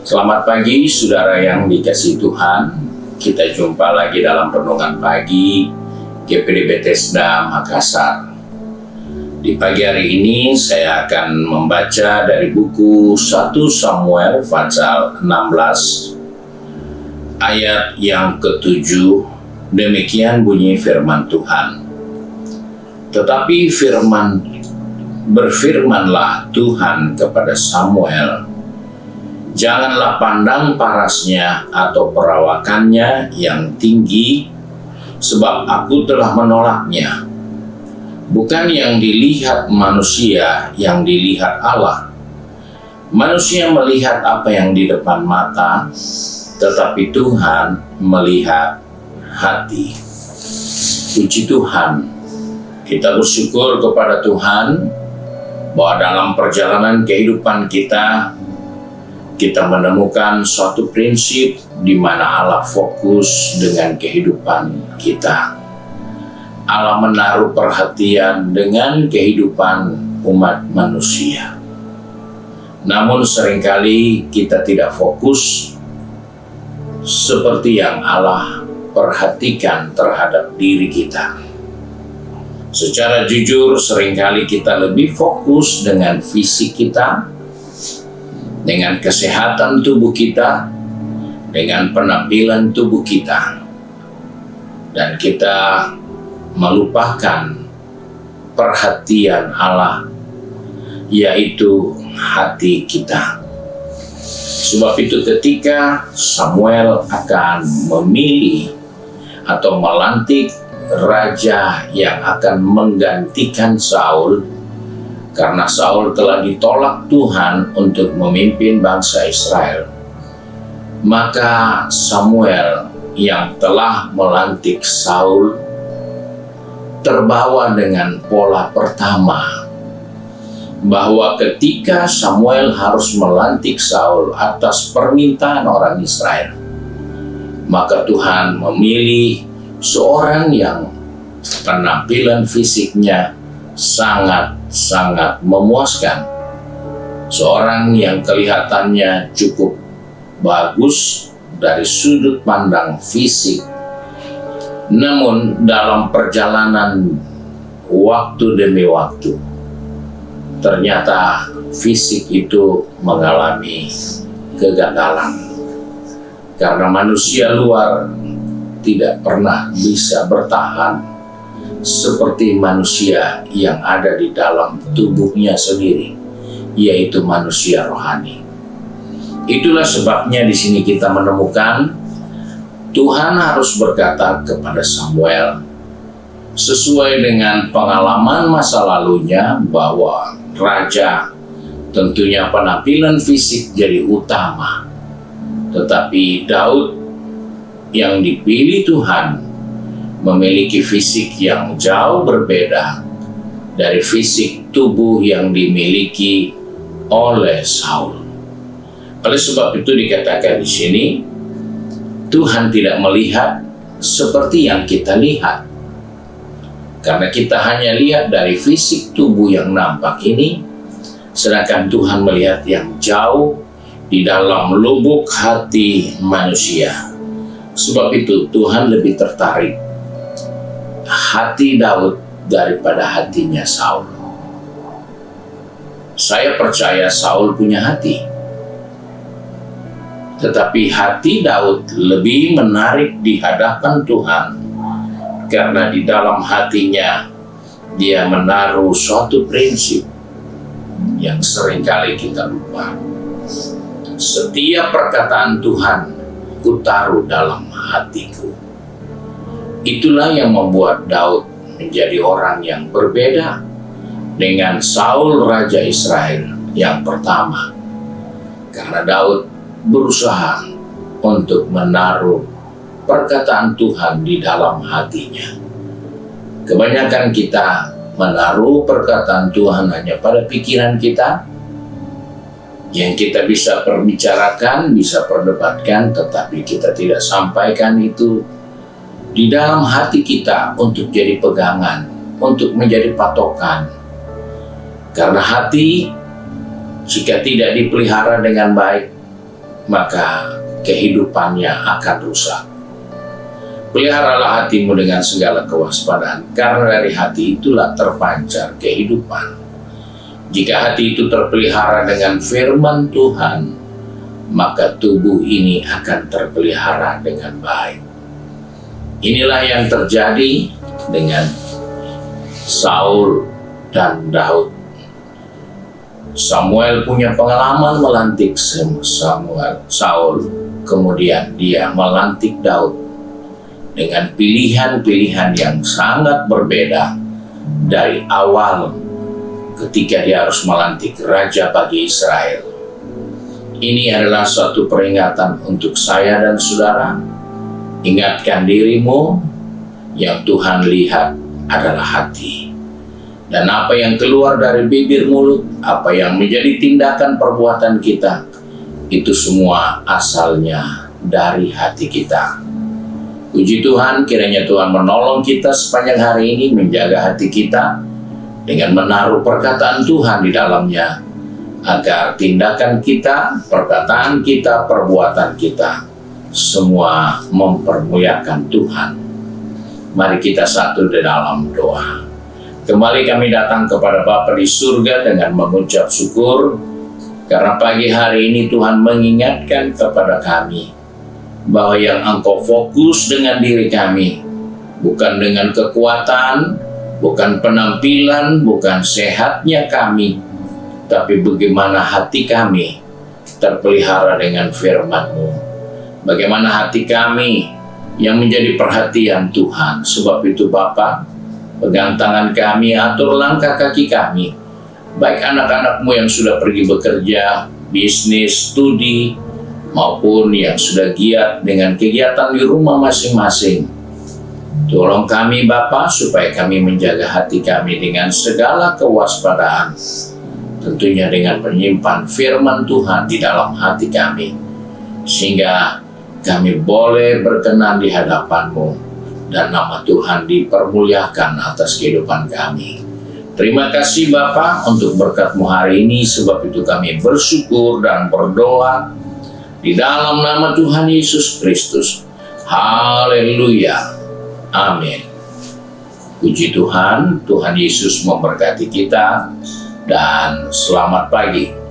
Selamat pagi saudara yang dikasihi Tuhan. Kita jumpa lagi dalam renungan pagi GPD Bethesda Makassar. Di pagi hari ini saya akan membaca dari buku 1 Samuel pasal 16 ayat yang ke-7. Demikian bunyi firman Tuhan. Tetapi berfirmanlah Tuhan kepada Samuel, janganlah pandang parasnya atau perawakannya yang tinggi, sebab aku telah menolaknya. Bukan yang dilihat manusia, yang dilihat Allah. Manusia melihat apa yang di depan mata, tetapi Tuhan melihat hati. Puji Tuhan, kita bersyukur kepada Tuhan bahwa dalam perjalanan kehidupan kita menemukan suatu prinsip di mana Allah fokus dengan kehidupan kita. Allah menaruh perhatian dengan kehidupan umat manusia. Namun seringkali kita tidak fokus seperti yang Allah perhatikan terhadap diri kita. Secara jujur, seringkali kita lebih fokus dengan fisik kita, dengan kesehatan tubuh kita, dengan penampilan tubuh kita, dan kita melupakan perhatian Allah, yaitu hati kita. Sebab itu ketika Samuel akan memilih atau melantik raja yang akan menggantikan Saul, karena Saul telah ditolak Tuhan untuk memimpin bangsa Israel, maka Samuel yang telah melantik Saul terbawa dengan pola pertama, bahwa ketika Samuel harus melantik Saul atas permintaan orang Israel, maka Tuhan memilih seorang yang penampilan fisiknya sangat memuaskan, seorang yang kelihatannya cukup bagus dari sudut pandang fisik. Namun dalam perjalanan waktu demi waktu, ternyata fisik itu mengalami kegagalan, karena manusia luar tidak pernah bisa bertahan seperti manusia yang ada di dalam tubuhnya sendiri, yaitu manusia rohani. Itulah sebabnya di sini kita menemukan Tuhan harus berkata kepada Samuel sesuai dengan pengalaman masa lalunya, bahwa raja tentunya penampilan fisik jadi utama, tetapi Daud yang dipilih Tuhan memiliki fisik yang jauh berbeda dari fisik tubuh yang dimiliki oleh Saul. Oleh sebab itu dikatakan di sini, Tuhan tidak melihat seperti yang kita lihat. Karena kita hanya lihat dari fisik tubuh yang nampak ini, sedangkan Tuhan melihat yang jauh di dalam lubuk hati manusia. Sebab itu Tuhan lebih tertarik hati Daud daripada hatinya Saul. Saya percaya Saul punya hati, tetapi hati Daud lebih menarik di hadapan Tuhan, karena di dalam hatinya dia menaruh suatu prinsip yang seringkali kita lupa. Setiap perkataan Tuhan kutaruh dalam hatiku. Itulah yang membuat Daud menjadi orang yang berbeda dengan Saul raja Israel yang pertama, karena Daud berusaha untuk menaruh perkataan Tuhan di dalam hatinya. Kebanyakan kita menaruh perkataan Tuhan hanya pada pikiran kita, yang kita bisa perbicarakan, bisa perdebatkan, tetapi kita tidak sampaikan itu di dalam hati kita untuk jadi pegangan, untuk menjadi patokan. Karena hati jika tidak dipelihara dengan baik, maka kehidupannya akan rusak. Peliharalah hatimu dengan segala kewaspadaan, karena dari hati itulah terpancar kehidupan. Jika hati itu terpelihara dengan firman Tuhan, maka tubuh ini akan terpelihara dengan baik. Inilah yang terjadi dengan Saul dan Daud. Samuel punya pengalaman melantik Saul, kemudian dia melantik Daud dengan pilihan-pilihan yang sangat berbeda dari awal ketika dia harus melantik raja bagi Israel. Ini adalah suatu peringatan untuk saya dan saudara. Ingatkan dirimu, yang Tuhan lihat adalah hati. Dan apa yang keluar dari bibir mulut, apa yang menjadi tindakan perbuatan kita, itu semua asalnya dari hati kita. Puji Tuhan, kiranya Tuhan menolong kita sepanjang hari ini menjaga hati kita dengan menaruh perkataan Tuhan di dalamnya, agar tindakan kita, perkataan kita, perbuatan kita semua mempermuliakan Tuhan. Mari kita satu di dalam doa. Kembali kami datang kepada Bapa di surga dengan mengucap syukur, karena pagi hari ini Tuhan mengingatkan kepada kami bahwa yang Engkau fokus dengan diri kami, bukan dengan kekuatan, bukan penampilan, bukan sehatnya kami, tapi bagaimana hati kami terpelihara dengan firman-Mu. Bagaimana hati kami yang menjadi perhatian Tuhan. Sebab itu Bapa, pegang tangan kami, atur langkah kaki kami, baik anak-anak-Mu yang sudah pergi bekerja, bisnis, studi, maupun yang sudah giat dengan kegiatan di rumah masing-masing. Tolong kami Bapa, supaya kami menjaga hati kami dengan segala kewaspadaan, tentunya dengan menyimpan firman Tuhan di dalam hati kami, sehingga kami boleh berkenan di hadapan-Mu, dan nama Tuhan dipermuliakan atas kehidupan kami. Terima kasih Bapa untuk berkat-Mu hari ini, sebab itu kami bersyukur dan berdoa di dalam nama Tuhan Yesus Kristus. Haleluya. Amin. Puji Tuhan, Tuhan Yesus memberkati kita, dan selamat pagi.